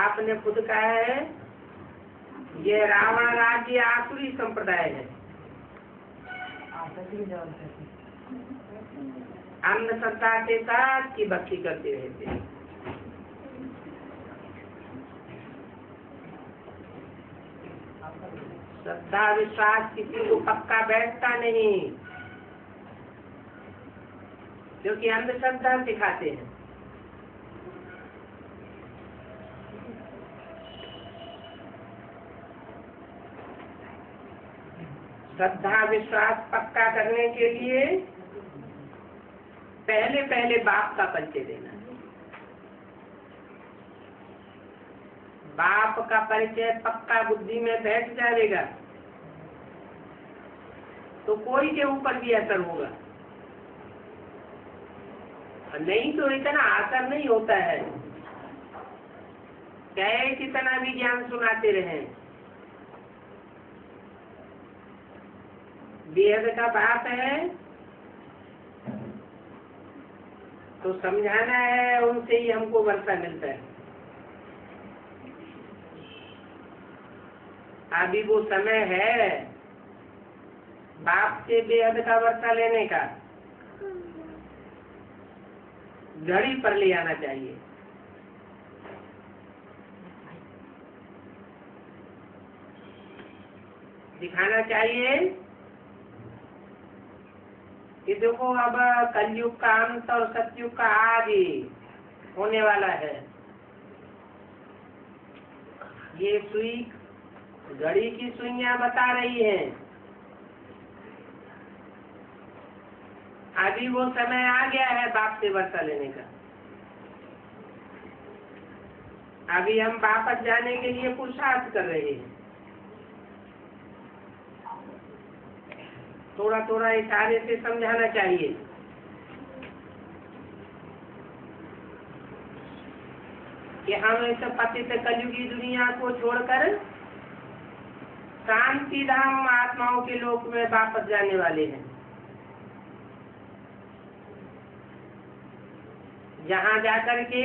आपने खुद कहा है ये रावण राज्य आसुरी संप्रदाय है। अंधश्रद्धा के साथ की भक्ति करते रहते हैं। श्रद्धा विश्वास किसी को पक्का बैठता नहीं, क्योंकि अंधश्रद्धा सिखाते हैं। श्रद्धा विश्वास पक्का करने के लिए पहले पहले बाप का परिचय देना है। बाप का परिचय पक्का बुद्धि में बैठ जाएगा तो कोई के ऊपर भी असर होगा, नहीं तो इतना असर नहीं होता है। चाहे कितना भी ज्ञान सुनाते रहे, बेहद का बाप है तो समझाना है, उनसे ही हमको वर्षा मिलता है। अभी वो समय है बाप से बेहद का वर्षा लेने का, घड़ी पर ले आना चाहिए। दिखाना चाहिए कि देखो अब कलयुग का अंत और सतयुग का आदि होने वाला है। ये सुई घड़ी की सुइयां बता रही हैं अभी वो समय आ गया है बाप से वर्षा लेने का। अभी हम वापस जाने के लिए पुरुषार्थ कर रहे हैं। थोड़ा थोड़ा इशारे से समझाना चाहिए कि हम इस पतित कलयुगी दुनिया को छोड़कर शांति धाम आत्माओं के लोक में वापस जाने वाले हैं, जहाँ जाकर के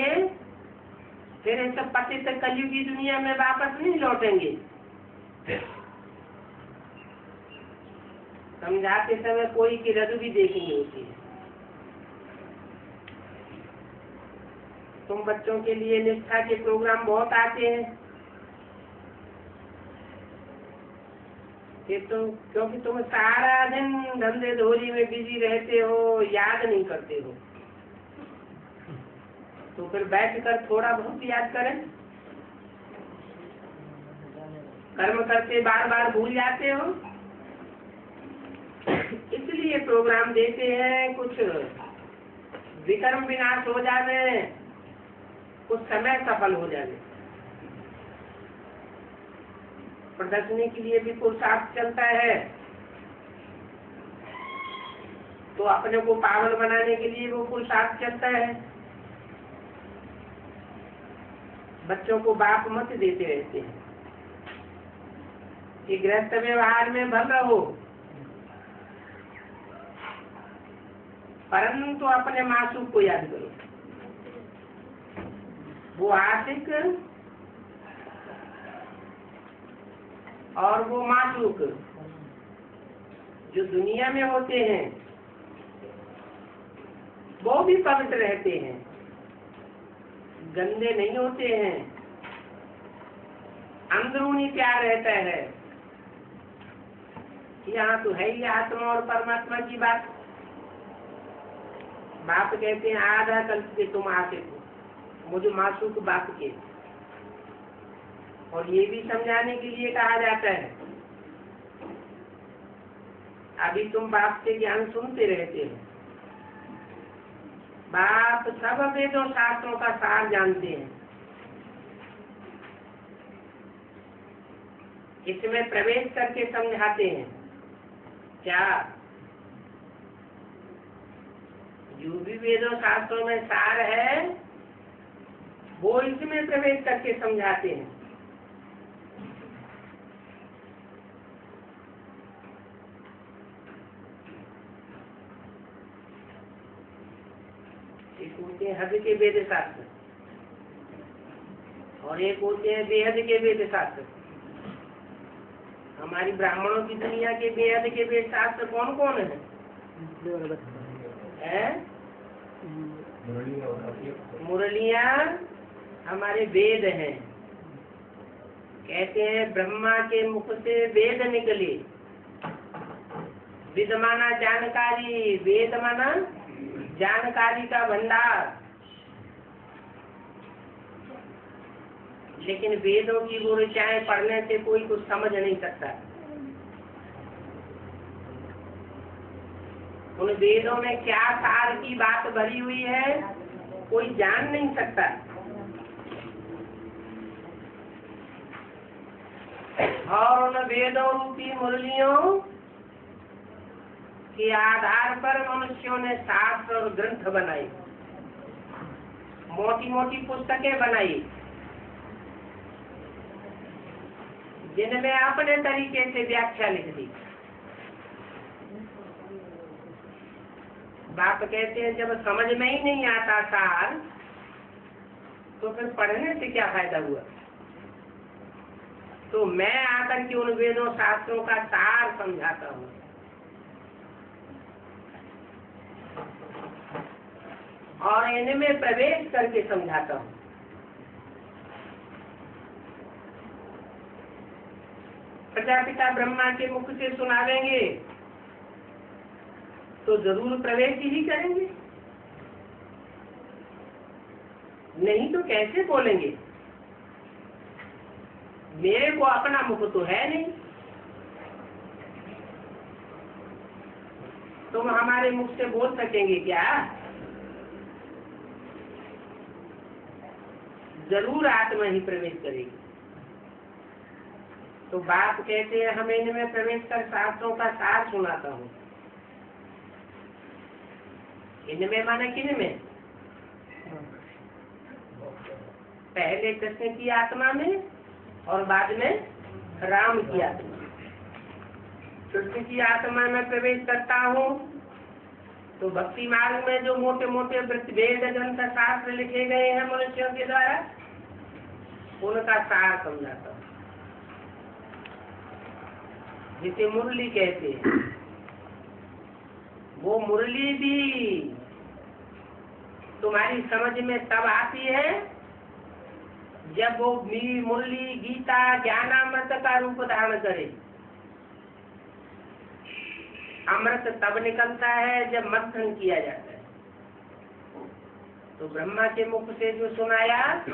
फिर इस पतित कलयुगी दुनिया में वापस नहीं लौटेंगे। समझाते समय कोई की रद भी देखनी होती है। तुम बच्चों के लिए निष्ठा के प्रोग्राम बहुत आते हैं कि क्योंकि तुम सारा दिन धंधे धोरी में बिजी रहते हो, याद नहीं करते हो, तो फिर बैठकर थोड़ा बहुत याद करें। कर्म करते बार बार भूल जाते हो, इसलिए प्रोग्राम देते हैं कुछ विकर्म विनाश हो जावे, कुछ समय सफल हो जावे। प्रदर्शनी के लिए भी पुरुषार्थ चलता है, तो अपने को पावन बनाने के लिए वो पुरुषार्थ चलता है। बच्चों को बाप मत देते रहते हैं कि गृहस्थ व्यवहार में भल रहो, परंतु अपने मासूक को याद करो। वो आशिक और वो मासूक जो दुनिया में होते हैं वो भी पवित्र रहते हैं, गंदे नहीं होते हैं, अंदरूनी प्यार रहता है। यहाँ तो है ही आत्मा और परमात्मा की बात। बाप कहते हैं आधा कल्प के तुम आशिक हो, मुझे मासूक बाप के। और ये भी समझाने के लिए कहा जाता है अभी तुम बाप से ज्ञान सुनते रहते हो, बाप सब वेदों शास्त्रों का सार जानते हैं, इसमें प्रवेश करके समझाते हैं। क्या जो भी वेदों शास्त्रों में सार है वो इसमें प्रवेश करके समझाते हैं। हद के वेद शास्त्र और एक होते हैं बेहद के वेद शास्त्र। हमारी ब्राह्मणों की दुनिया के बेहद के वेद शास्त्र कौन कौन है? मुरलियां हमारे वेद हैं। कहते हैं ब्रह्मा के मुख से वेद निकले। विद माना जानकारी, वेद माना जानकारी का भंडार। लेकिन वेदों की वो ऋचाएं पढ़ने से कोई कुछ समझ नहीं सकता। उन वेदों में क्या सार की बात भरी हुई है कोई जान नहीं सकता। और उन वेदों रूपी मुरलियों के आधार पर मनुष्यों ने शास्त्र और ग्रंथ बनाए, मोटी मोटी पुस्तकें बनाई, जिनमें अपने तरीके से व्याख्या लिख दी। बाप कहते हैं जब समझ में ही नहीं आता सार तो फिर पढ़ने से क्या फायदा हुआ। तो मैं आकर के उन वेदों शास्त्रों का सार समझाता हूँ। और इनमें प्रवेश करके समझाता हूँ। प्रजापिता ब्रह्मा के मुख से सुनावेंगे तो जरूर प्रवेश ही करेंगे, नहीं तो कैसे बोलेंगे। मेरे को अपना मुख तो है नहीं, तुम हमारे मुख से बोल सकेंगे क्या? जरूर आत्मा ही प्रवेश करेगी। तो बाप कहते हैं हमें इनमें प्रवेश कर शास्त्रों का सार सुनाता हूँ। इनमें माने किन में? पहले कृष्ण की आत्मा में और बाद में राम की आत्मा। कृष्ण की आत्मा में प्रवेश करता हूँ तो भक्ति मार्ग में जो मोटे मोटे वेद ग्रंथ शास्त्र लिखे गए हैं मनुष्यों के द्वारा उनका सार समझाता हूँ। जिसे मुरली कहते हैं, वो मुरली भी तुम्हारी समझ में तब आती है जब वो मुरली गीता ज्ञानामृत का रूप धारण करे। अमृत तब निकलता है जब मंथन किया जाता है। तो ब्रह्मा के मुख से जो सुनाया,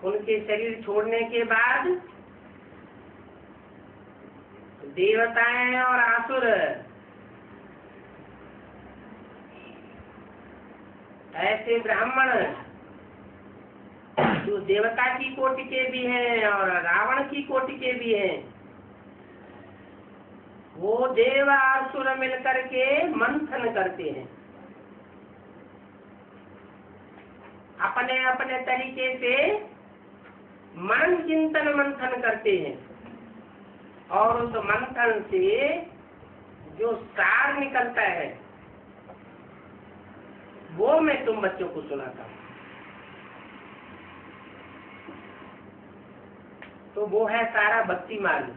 उनके शरीर छोड़ने के बाद देवताएं और आसुर ऐसे ब्राह्मण जो देवता की कोटि के भी हैं और रावण की कोटि के भी हैं, वो देव आसुर मिलकर के मंथन करते हैं। अपने अपने तरीके से मन चिंतन मंथन करते हैं और उस मंथन से जो सार निकलता है वो मैं तुम बच्चों को सुनाता हूँ। तो वो है सारा भक्ति मार्ग,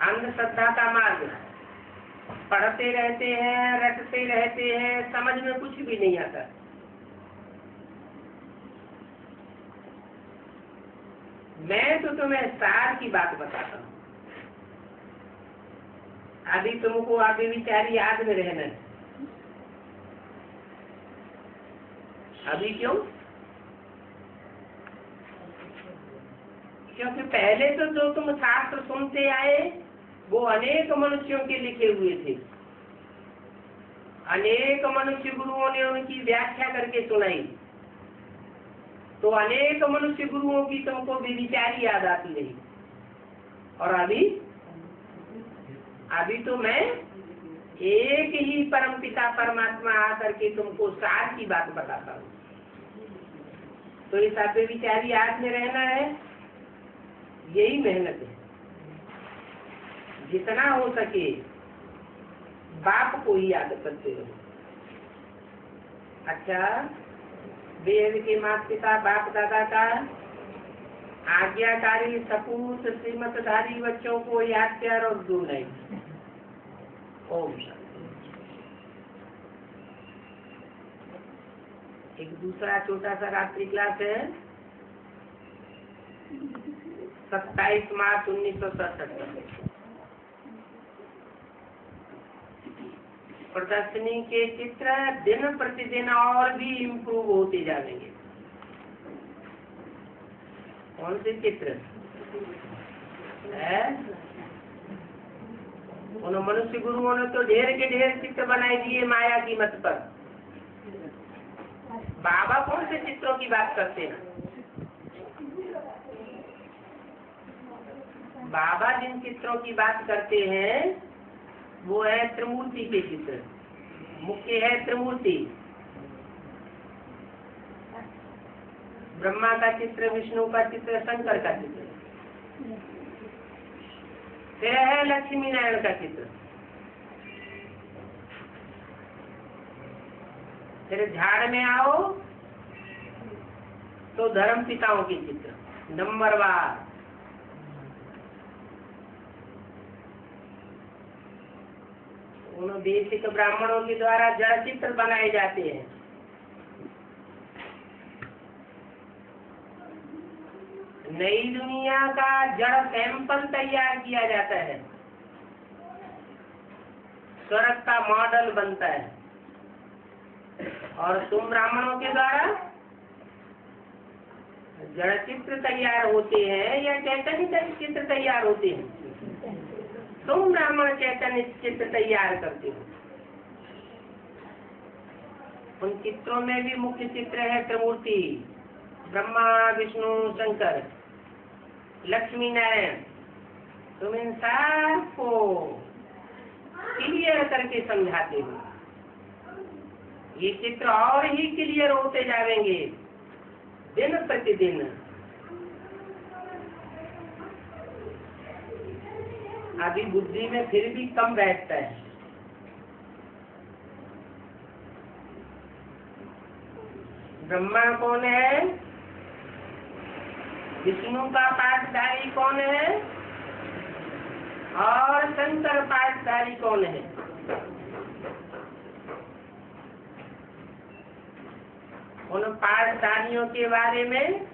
अंधश्रद्धा का मार्ग। पढ़ते रहते हैं, रटते रहते हैं, समझ में कुछ भी नहीं आता। मैं तो तुम्हें सार की बात बताता हूँ। अभी तुमको अभी विचारी याद में रहना है। अभी क्यों? क्योंकि पहले तो जो तुम शास्त्र सुनते आए वो अनेक मनुष्यों के लिखे हुए थे। अनेक मनुष्य गुरुओं ने उनकी व्याख्या करके सुनाई। तो अनेक मनुष्य गुरुओं की तुमको विचारी याद आती रही। और अभी तो मैं एक ही परम पिता परमात्मा आकर के तुमको सार की बात बताता हूँ। तो इस अव्य विचारी याद में रहना है, यही मेहनत है। जितना हो सके बाप को ही याद करते रहो। अच्छा, वेद के माता पिता बाप दादा का आज्ञाकारी सपूत श्रीमतधारी बच्चों को याद प्यार और दूर नहीं। ओम शांति। एक दूसरा छोटा सा रात्रि क्लास है 27 मार्च 1967। प्रदर्शनी के चित्र दिन प्रतिदिन और भी इम्प्रूव होते जाएंगे। कौन से चित्र है? उन मनुष्य गुरुओं ने तो ढेर के ढेर चित्र बनाए दिए माया की मत पर। बाबा कौन से चित्रों की बात करते हैं? बाबा जिन चित्रों की बात करते हैं वो है त्रिमूर्ति के चित्र। मुख्य है त्रिमूर्ति, ब्रह्मा का चित्र, विष्णु का चित्र, शंकर का चित्र। फिर है लक्ष्मी नारायण का चित्र। फिर झाड़ में आओ तो धर्म पिताओं के चित्र नंबरवार। उन बेसिक ब्राह्मणों के द्वारा जड़ चित्र बनाए जाते हैं। नई दुनिया का जड़ सैंपल तैयार किया जाता है, स्वर्ग का मॉडल बनता है। और तुम ब्राह्मणों के द्वारा जड़ चित्र तैयार होते हैं या चैतन्य चित्र तैयार होते हैं? तुम ब्राह्मण चैतन्य चित्र तैयार करते हो। उन चित्रों में भी मुख्य चित्र है त्रिमूर्ति, ब्रह्मा विष्णु शंकर लक्ष्मी नारायण। तुम इन सबको क्लियर करके समझाते हो। ये चित्र और ही क्लियर होते जाएंगे दिन प्रतिदिन। अभी बुद्धि में फिर भी कम बैठता है। ब्रह्मा कौन है? विष्णु का पाठधारी कौन है? और शंकर पाठधारी कौन है? उन पाठधारियों के बारे में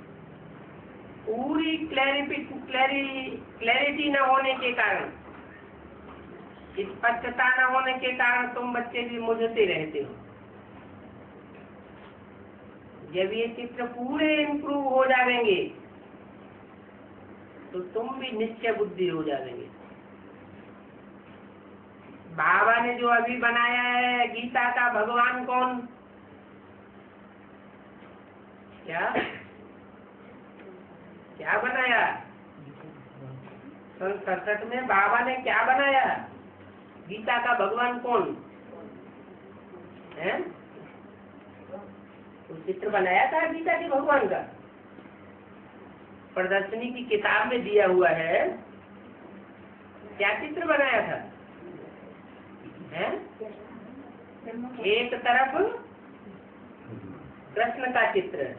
पूरी क्लैरिटी न होने के कारण, स्पष्टता न होने के कारण तुम बच्चे भी मुझसे रहते हो। जब ये चित्र पूरे इम्प्रूव हो जाएंगे तो तुम भी निश्चय बुद्धि हो जाएंगे। बाबा ने जो अभी बनाया है गीता का भगवान कौन? क्या बनाया? सन 67 में बाबा ने क्या बनाया? गीता का भगवान कौन है? तो चित्र बनाया था गीता के भगवान का, प्रदर्शनी की किताब में दिया हुआ है। क्या चित्र बनाया था? है? एक तरफ कृष्ण का चित्र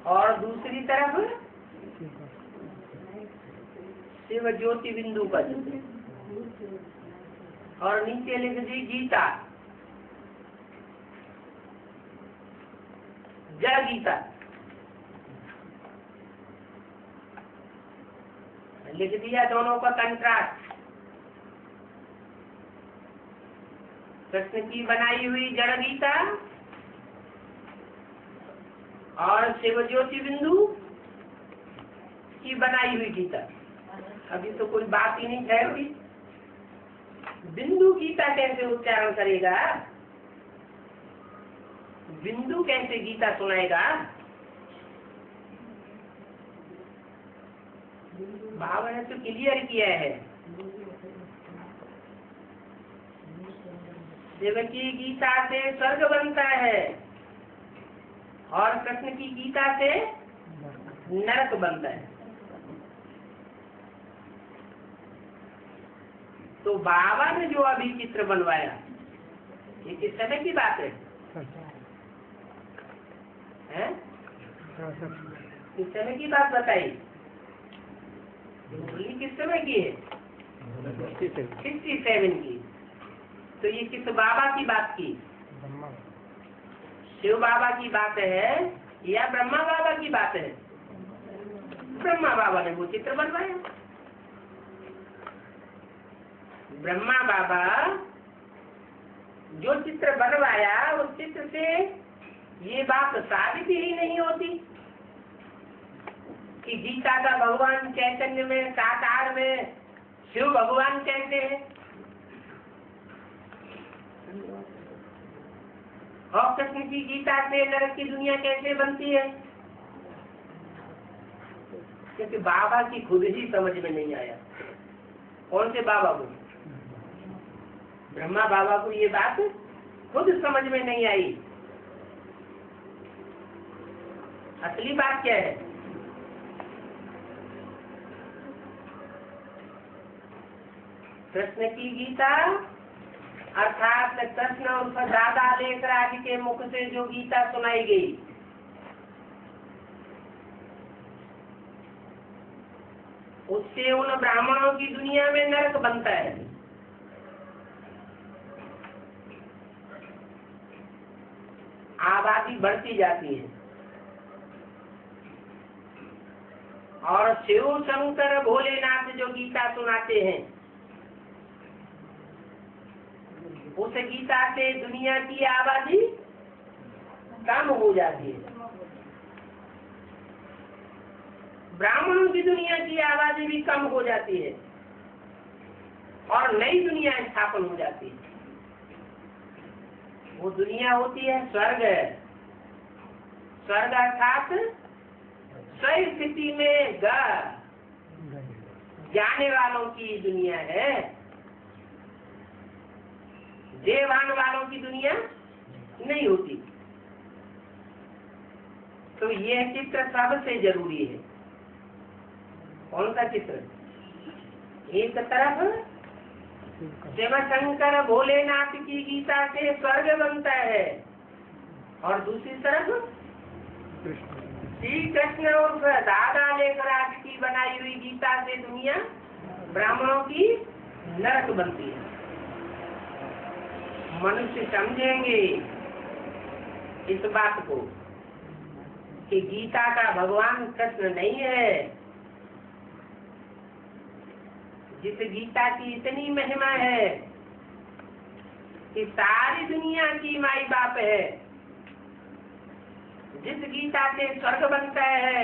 और दूसरी तरफ शिव ज्योति बिंदु का चित्र, और नीचे लिख दी गीता, जय गीता लिख दिया। दोनों का कंट्रास्ट, कृष्ण की बनाई हुई जड़ गीता और शिव ज्योति बिंदु की बनाई हुई गीता। अभी तो कोई बात ही नहीं ठहरती। बिंदु गीता कैसे उच्चारण करेगा? बिंदु कैसे गीता सुनाएगा? बाबा ने तो क्लियर किया है। शिव की गीता से स्वर्ग बनता है और कृष्ण की गीता से नरक बनता है। तो बाबा ने जो अभी चित्र बनवाया ये किस समय की बात है? किस समय की बात बताई? मुरली किस समय की है? 67 की। तो ये किस बाबा की बात की? शिव बाबा की बात है या ब्रह्मा बाबा की बात है? ब्रह्मा बाबा ने वो चित्र बनवाया। ब्रह्मा बाबा जो चित्र बनवाया उस चित्र से ये बात साबित ही नहीं होती कि गीता का भगवान चैतन्य में साकार में शिव भगवान कैसे हैं और कृष्ण की गीता से नरक की दुनिया कैसे बनती है, क्योंकि बाबा की खुद ही समझ में नहीं आया। कौन से बाबा को? ब्रह्मा बाबा को ये बात खुद समझ में नहीं आई। असली बात क्या है? कृष्ण की गीता अर्थात कृष्ण उर्फ दादा लेखराज के मुख से जो गीता सुनाई गई, उससे उन ब्राह्मणों की दुनिया में नरक बनता है। आबादी बढ़ती जाती है और शिव शंकर भोलेनाथ जो गीता सुनाते हैं उस गीता से दुनिया की आबादी कम हो जाती है। ब्राह्मणों की दुनिया की आबादी भी कम हो जाती है और नई दुनिया स्थापन हो जाती है। वो दुनिया होती है स्वर्ग। स्वर्ग अर्थात सही स्थिति में जाने वालों की दुनिया है, देवान वालों की दुनिया नहीं होती। तो यह चित्र सबसे जरूरी है। कौन सा चित्र? एक तरफ शिव शंकर भोलेनाथ की गीता से स्वर्ग बनता है और दूसरी तरफ श्री कृष्ण उर्फ दादा लेखराज की बनाई हुई गीता से दुनिया ब्राह्मणों की नरक बनती है। मनुष्य समझेंगे इस बात को कि गीता का भगवान कृष्ण नहीं है। जिस गीता की इतनी महिमा है कि सारी दुनिया की माई बाप है, जिस गीता से स्वर्ग बनता है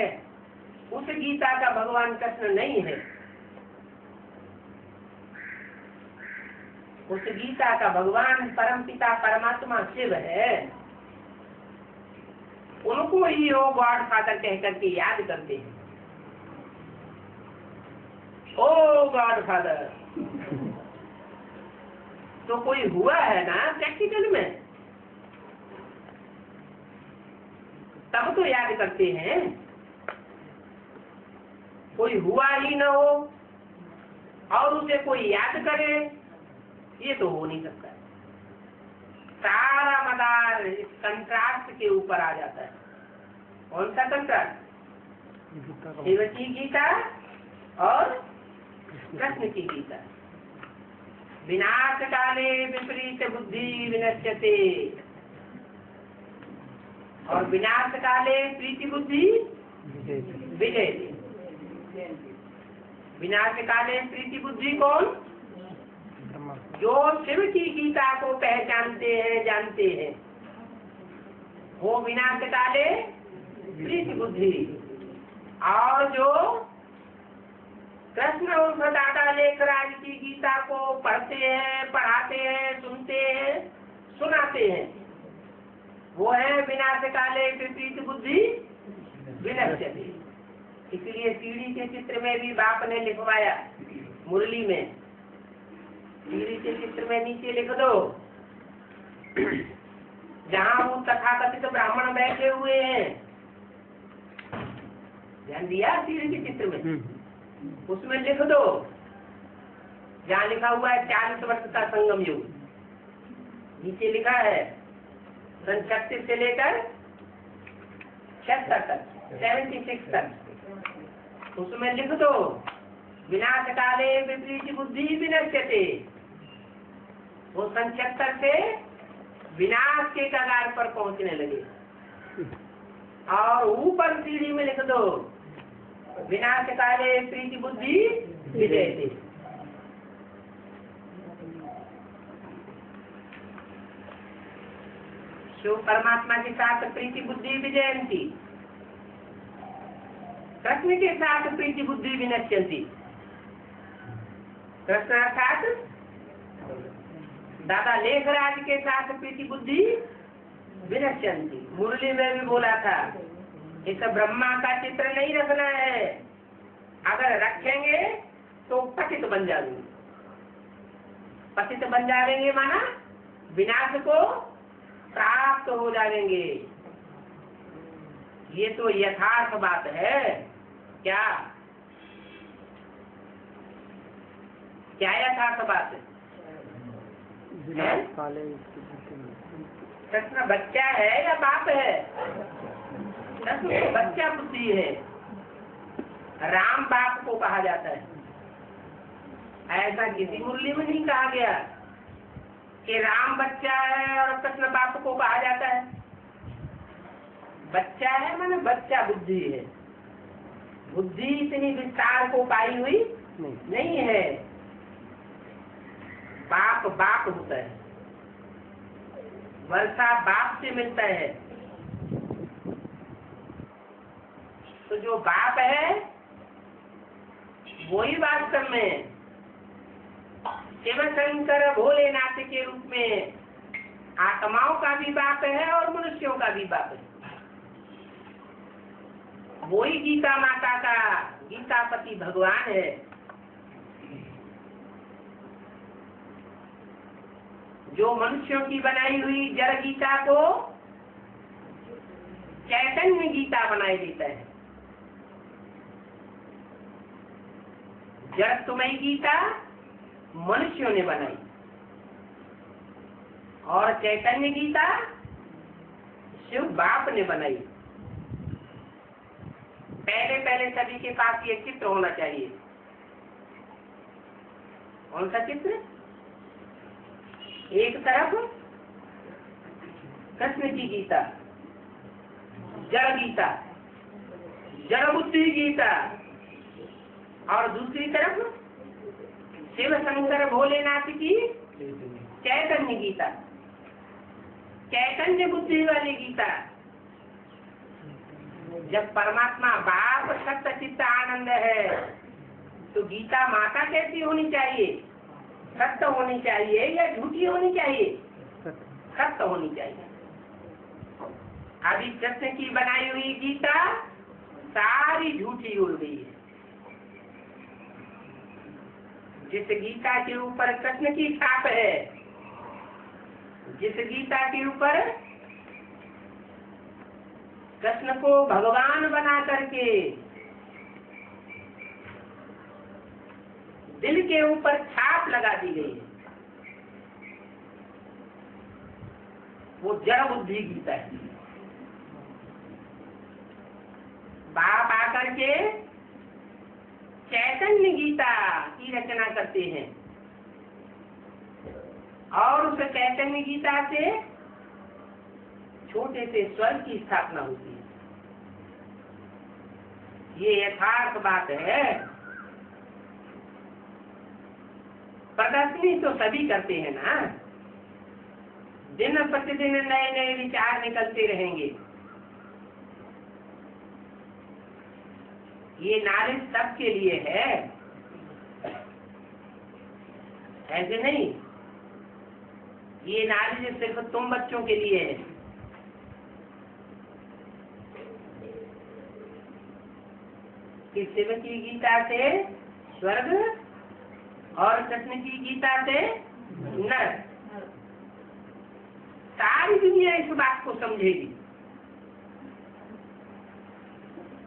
उस गीता का भगवान कृष्ण नहीं है। उस गीता का भगवान परमपिता परमात्मा शिव है। उनको ही वो गॉड फादर कह करके याद करते हैं। ओ गॉड फादर। तो कोई हुआ है ना प्रैक्टिकल में, तब तो याद करते हैं। कोई हुआ ही न हो और उसे कोई याद करे, ये तो हो नहीं सकता। सारा मदार इस कंट्रास्ट के ऊपर आ जाता है। कौन सा कंट्रास्ट? शिव की गीता और कृष्ण की गीता। विनाश काले विपरीत बुद्धि विनश्यते और विनाश काले प्रीति बुद्धि विजयते। विनाश काले प्रीति बुद्धि कौन? जो शिव की गीता को पहचानते हैं, जानते हैं, वो विनाश काले प्रीति बुद्धि। और जो कृष्ण उर्फ दादा लेखराज की गीता को पढ़ते हैं, पढ़ाते हैं, सुनते हैं, सुनाते हैं, वो है विनाश काले विपरीत बुद्धि विनश्यते। इसलिए सीढ़ी के चित्र में भी बाप ने लिखवाया मुरली में। सीढ़ी के चित्र में नीचे लिख दो, जहाँ वो तथाकथित ब्राह्मण बैठे हुए हैं। ध्यान दिया? सीढ़ी के चित्र में उसमें लिख दो, जहाँ लिखा हुआ है 40 वर्ष का संगम युग, नीचे लिखा है सन 36 से लेकर 76 तक 76 तक उसमें लिख दो विनाश काले विपरीत बुद्धि विनश्यते। वो 76 से विनाश के कगार पर पहुंचने लगे। और ऊपर सीढ़ी में लिख दो विनाश काले प्रीति बुद्धि विजयते। जो परमात्मा के साथ प्रीति बुद्धि विजयंती, कृष्ण के साथ प्रीति बुद्धि विनश्यंती। कृष्ण अर्थात दादा लेखराज के साथ प्रीति बुद्धि विनश्यंती। मुरली में भी बोला था इस ब्रह्मा का चित्र नहीं रखना है, अगर रखेंगे तो पतित बन जाएंगे। पतित बन जाएंगे माना विनाश को प्राप्त हो जाएंगे। ये तो यथार्थ बात है। क्या क्या यथार्थ बात है? कृष्ण बच्चा है या बाप है? कृष्ण तो बच्चा बुद्धि है, राम बाप को कहा जाता है। ऐसा किसी मुरली में नहीं कहा गया कि राम बच्चा है और कृष्ण बाप को कहा जाता है। बच्चा है माने बच्चा बुद्धि है। बुद्धि इतनी विस्तार को पाई हुई नहीं है। बाप बाप होता है, वर्षा बाप से मिलता है। तो जो बाप है वही वास्तव में शिव शंकर भोलेनाथ के रूप में आत्माओं का भी बाप है और मनुष्यों का भी बाप है। वही गीता माता का गीतापति भगवान है। जो मनुष्यों की बनाई हुई जड़ गीता को चैतन्य गीता बनाए देता है। जड़ तुम्हें गीता मनुष्यों ने बनाई और चैतन्य गीता शिव बाप ने बनाई। पहले पहले सभी के पास ये चित्र होना चाहिए। कौन सा चित्र? एक तरफ कृष्ण की गीता, जड़ गीता, जड़ बुद्धि गीता, और दूसरी तरफ शिव शंकर भोलेनाथ की चैतन्य गीता, चैतन्य बुद्धि वाली गीता। जब परमात्मा बाप सत्य चित्त आनंद है तो गीता माता कैसी होनी चाहिए? सत्य होनी चाहिए या झूठी होनी चाहिए? सत्य होनी चाहिए। अभी कृष्ण की बनाई हुई गीता सारी झूठी हो गई है। जिस गीता के ऊपर कृष्ण की छाप है, जिस गीता के ऊपर कृष्ण को भगवान बना करके दिल के ऊपर छाप लगा दी गई है, वो जड़ बुद्धि गीता है। बाप आकर के चैतन्य गीता की रचना करते हैं और उस चैतन्य गीता से छोटे से स्वर्ग की स्थापना होती है। ये यथार्थ बात है। प्रदर्शनी तो सभी करते हैं ना, दिन प्रतिदिन नए नए विचार निकलते रहेंगे। ये नॉलेज सबके लिए है, ऐसे नहीं। ये नॉलेज सिर्फ तुम बच्चों के लिए है। कि शिव की गीता से स्वर्ग और कृष्ण की गीता से नरक। सारी दुनिया इस बात को समझेगी,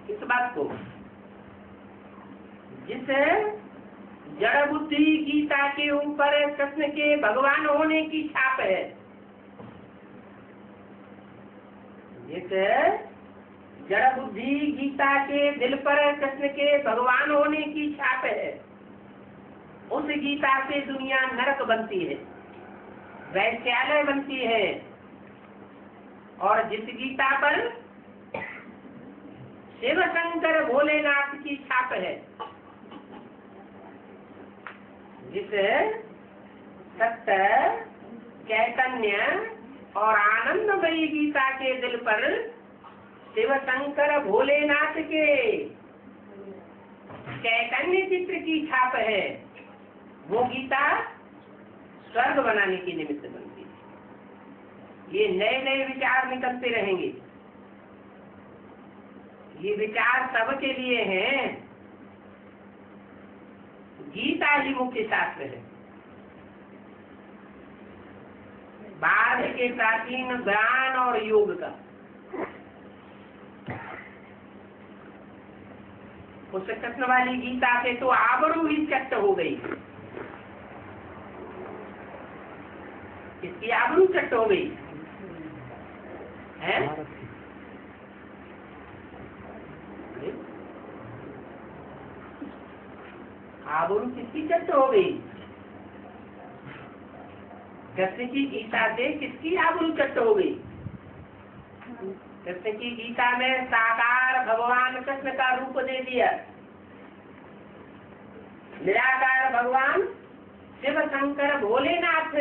इस बात को। जिस जड़ बुद्धि गीता के ऊपर कृष्ण के भगवान होने की छाप है, जिस जड़ बुद्धि गीता के दिल पर कृष्ण के भगवान होने की छाप है। उस गीता से दुनिया नरक बनती है, वैश्यालय बनती है। और जिस गीता पर शिव शंकर भोलेनाथ की छाप है, जिस सत्य चैतन्य और आनंदमयी गीता के दिल पर शिव शंकर भोलेनाथ के चैतन्य चित्र की छाप है, वो गीता स्वर्ग बनाने की निमित्त बनती है। ये नए नए विचार निकलते रहेंगे। ये विचार सबके लिए हैं। गीता ही मुख्य शास्त्र है। भारत के प्राचीन ज्ञान और योग का उस कृष्ण वाली गीता से तो आबरू ही चट्ट हो गई। इसकी आबरू चट्ट हो गई है। आबरू किसकी चट्ट हो गई? कृष्ण की गीता से किसकी आबरू चट्ट हो गई? कृष्ण की गीता में साकार भगवान कृष्ण का रूप दे दिया। निराकार भगवान शिव शंकर भोलेनाथ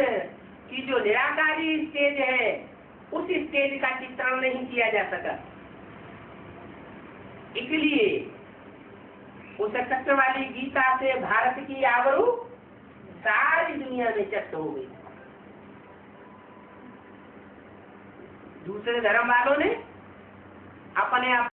की जो निराकारी स्टेज है, उस स्टेज का चित्रण नहीं किया जा सका। इसलिए उस कृष्ण वाली गीता से भारत की आबरू सारी दुनिया में चट्ट हो गई। दूसरे धर्म वालों ने अपने आप